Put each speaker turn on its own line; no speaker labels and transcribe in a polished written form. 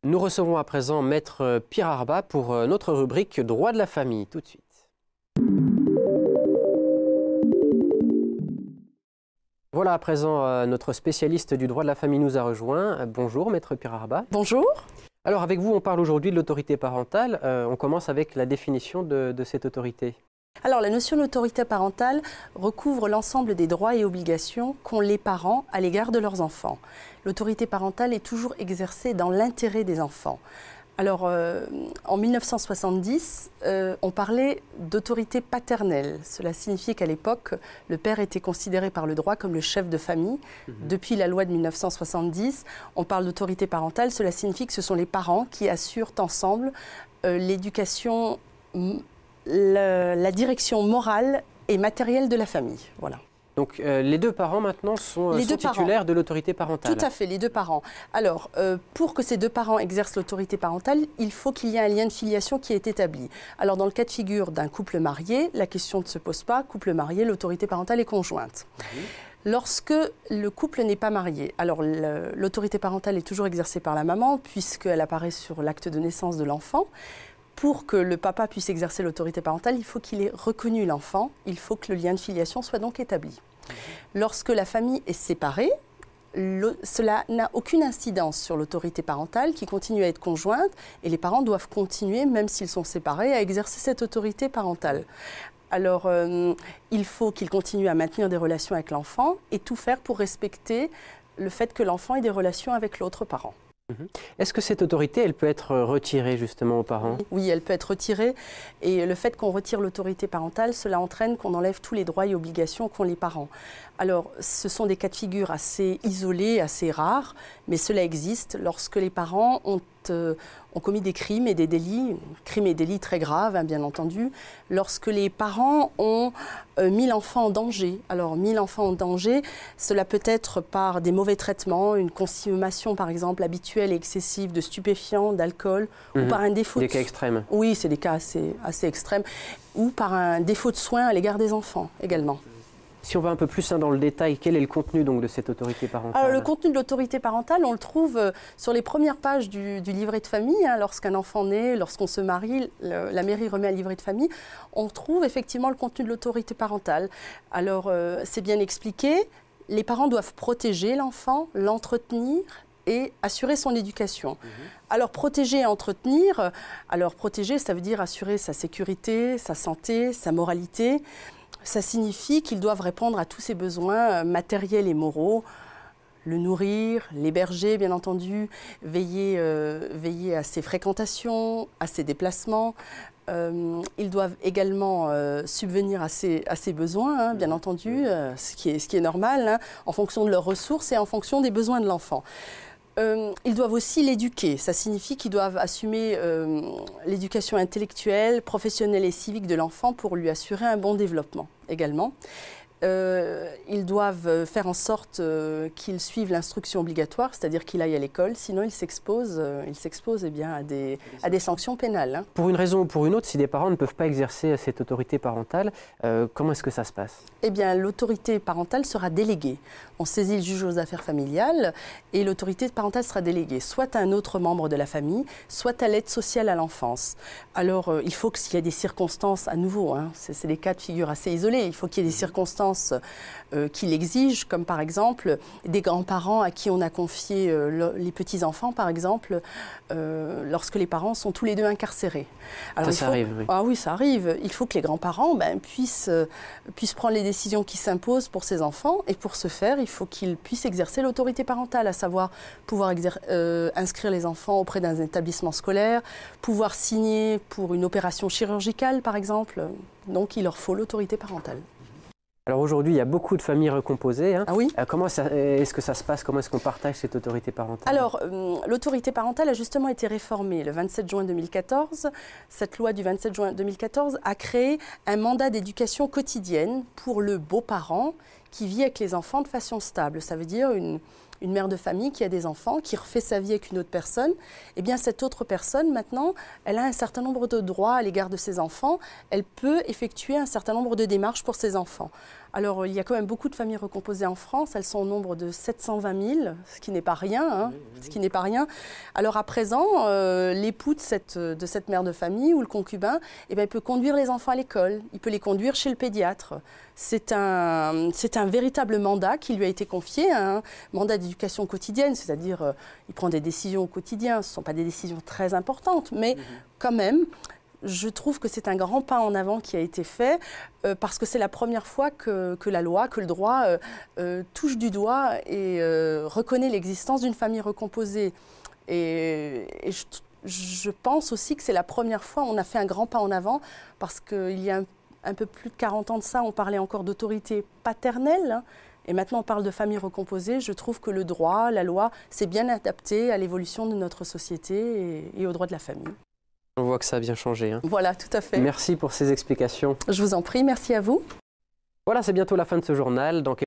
Nous recevons à présent Maître Pierre Arbat pour notre rubrique Droit de la famille. Tout de suite. Voilà, à présent, notre spécialiste du droit de la famille nous a rejoint. Bonjour, Maître Pierre Arbat.
Bonjour.
Alors, avec vous, on parle aujourd'hui de l'autorité parentale. On commence avec la définition de cette autorité.
Alors, la notion d'autorité parentale recouvre l'ensemble des droits et obligations qu'ont les parents à l'égard de leurs enfants. L'autorité parentale est toujours exercée dans l'intérêt des enfants. Alors, en 1970, on parlait d'autorité paternelle. Cela signifiait qu'à l'époque, le père était considéré par le droit comme le chef de famille. Depuis la loi de 1970, on parle d'autorité parentale. Cela signifie que ce sont les parents qui assurent ensemble l'éducation, la direction morale et matérielle de la famille. Voilà.
Donc les deux parents maintenant sont titulaires de l'autorité parentale.
Tout à fait, les deux parents. Alors, pour que ces deux parents exercent l'autorité parentale, il faut qu'il y ait un lien de filiation qui est établi. Alors, dans le cas de figure d'un couple marié, la question ne se pose pas. Couple marié, l'autorité parentale est conjointe. Lorsque le couple n'est pas marié, alors l'autorité parentale est toujours exercée par la maman puisqu'elle apparaît sur l'acte de naissance de l'enfant. Pour que le papa puisse exercer l'autorité parentale, il faut qu'il ait reconnu l'enfant, il faut que le lien de filiation soit donc établi. Lorsque la famille est séparée, cela n'a aucune incidence sur l'autorité parentale qui continue à être conjointe et les parents doivent continuer, même s'ils sont séparés, à exercer cette autorité parentale. Alors, il faut qu'ils continuent à maintenir des relations avec l'enfant et tout faire pour respecter le fait que l'enfant ait des relations avec l'autre parent.
Est-ce que cette autorité, elle peut être retirée justement aux parents?
Oui, elle peut être retirée. Et le fait qu'on retire l'autorité parentale, cela entraîne qu'on enlève tous les droits et obligations qu'ont les parents. Alors, ce sont des cas de figure assez isolés, assez rares, mais cela existe lorsque les parents ont commis des crimes et des délits, crimes et délits très graves, hein, bien entendu, lorsque les parents ont mis l'enfant en danger. Alors, mis l'enfant en danger, cela peut être par des mauvais traitements, une consommation, par exemple, habituelle et excessive de stupéfiants, d'alcool, ou par un défaut...
Des cas extrêmes.
Oui, c'est des cas assez extrêmes, ou par un défaut de soins à l'égard des enfants, également.
Si on va un peu plus dans le détail, quel est le contenu donc, de cette autorité parentale?
Alors, le contenu de l'autorité parentale, on le trouve sur les premières pages du livret de famille. Hein, lorsqu'un enfant naît, lorsqu'on se marie, la mairie remet un livret de famille. On trouve effectivement le contenu de l'autorité parentale. Alors, c'est bien expliqué. Les parents doivent protéger l'enfant, l'entretenir et assurer son éducation. Alors, protéger et entretenir, protéger, ça veut dire assurer sa sécurité, sa santé, sa moralité. Ça signifie qu'ils doivent répondre à tous ses besoins matériels et moraux, le nourrir, l'héberger bien entendu, veiller à ses fréquentations, à ses déplacements. Ils doivent également subvenir à ses besoins, hein, bien entendu, ce qui est normal, hein, en fonction de leurs ressources et en fonction des besoins de l'enfant. Ils doivent aussi l'éduquer. Ça signifie qu'ils doivent assumer l'éducation intellectuelle, professionnelle et civique de l'enfant pour lui assurer un bon développement également. Ils doivent faire en sorte qu'il suive l'instruction obligatoire, c'est-à-dire qu'il aille à l'école, sinon il s'expose à des sanctions pénales. Hein.
Pour une raison ou pour une autre, si des parents ne peuvent pas exercer cette autorité parentale, comment est-ce que ça se passe?
Eh bien, l'autorité parentale sera déléguée. On saisit le juge aux affaires familiales et l'autorité parentale sera déléguée, soit à un autre membre de la famille, soit à l'aide sociale à l'enfance. Alors, il faut qu'il y ait des circonstances, à nouveau, hein, c'est des cas de figure assez isolés, il faut qu'il y ait des circonstances qui l'exigent, comme par exemple des grands-parents à qui on a confié les petits-enfants, par exemple, lorsque les parents sont tous les deux incarcérés.
Alors, ça arrive, oui.
Ah oui, ça arrive. Il faut que les grands-parents puissent prendre les décisions qui s'imposent pour ces enfants, et pour ce faire, il faut qu'ils puissent exercer l'autorité parentale, à savoir pouvoir inscrire les enfants auprès d'un établissement scolaire, pouvoir signer pour une opération chirurgicale, par exemple. Donc, il leur faut l'autorité parentale.
Alors aujourd'hui, il y a beaucoup de familles recomposées. Hein.
Ah oui.
Comment est-ce que ça se passe? Comment est-ce qu'on partage cette autorité parentale?
Alors, l'autorité parentale a justement été réformée le 27 juin 2014. Cette loi du 27 juin 2014 a créé un mandat d'éducation quotidienne pour le beau-parent qui vit avec les enfants de façon stable. Ça veut dire une mère de famille qui a des enfants, qui refait sa vie avec une autre personne, eh bien cette autre personne, maintenant, elle a un certain nombre de droits à l'égard de ses enfants. Elle peut effectuer un certain nombre de démarches pour ses enfants. Alors, il y a quand même beaucoup de familles recomposées en France. Elles sont au nombre de 720 000, ce qui n'est pas rien. Hein, ce qui n'est pas rien. Alors, à présent, l'époux de cette mère de famille ou le concubin, eh bien, il peut conduire les enfants à l'école. Il peut les conduire chez le pédiatre. C'est un véritable mandat qui lui a été confié, un mandat d'éducation quotidienne, c'est-à-dire il prend des décisions au quotidien. Ce ne sont pas des décisions très importantes, mais quand même, je trouve que c'est un grand pas en avant qui a été fait parce que c'est la première fois que la loi, que le droit touche du doigt et reconnaît l'existence d'une famille recomposée. Et je pense aussi que c'est la première fois où on a fait un grand pas en avant parce qu'il y a un peu plus de 40 ans de ça, on parlait encore d'autorité paternelle. Hein, et maintenant, on parle de famille recomposée. Je trouve que le droit, la loi, s'est bien adapté à l'évolution de notre société et aux droits de la famille.
On voit que ça a bien changé. Hein.
Voilà, tout à fait.
Merci pour ces explications.
Je vous en prie, merci à vous.
Voilà, c'est bientôt la fin de ce journal. Dans